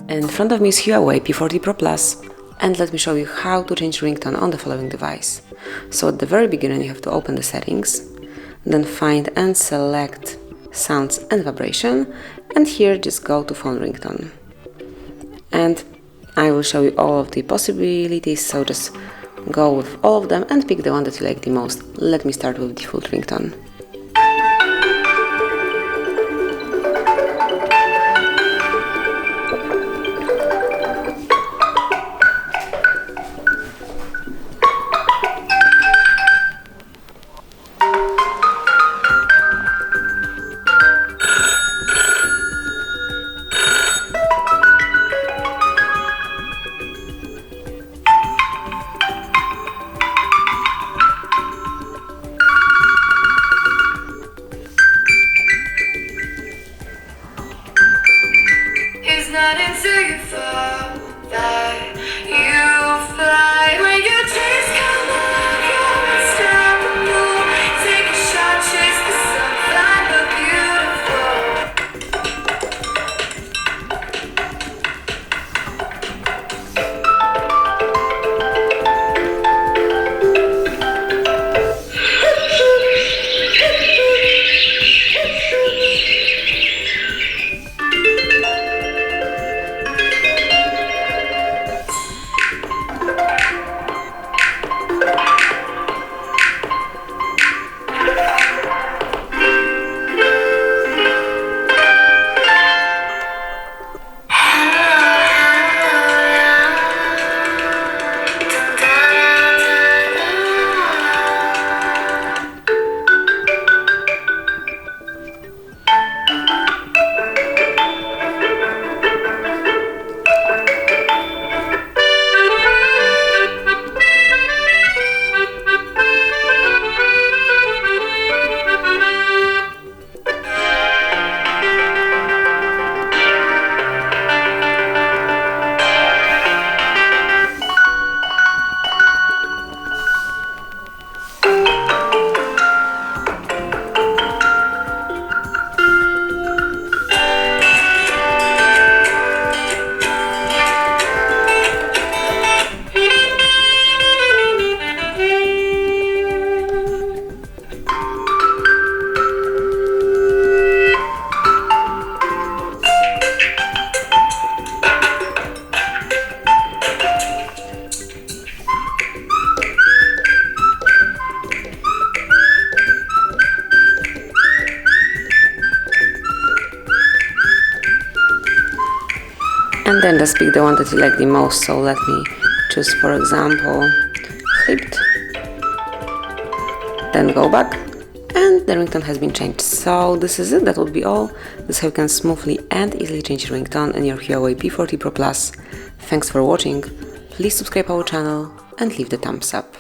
In front of me is HUAWEI P40 Pro Plus, and let me show you how to change ringtone on the following device. So at the very beginning you have to open the settings, then find and select sounds and vibration, and here just go to phone ringtone. And I will show you all of the possibilities, so just go with all of them and pick the one that you like the most. Let me start with default ringtone. Not until you fall that you fly. When you chase, come on, you're unstoppable. Take a shot, chase the sun, find the And then just pick the one that you like the most, so let me choose, for example, flipped, then go back, and the ringtone has been changed. So this is it, that would be all. This is how you can smoothly and easily change your ringtone in your HUAWEI P40 Pro Plus. Thanks for watching, please subscribe our channel and leave the thumbs up.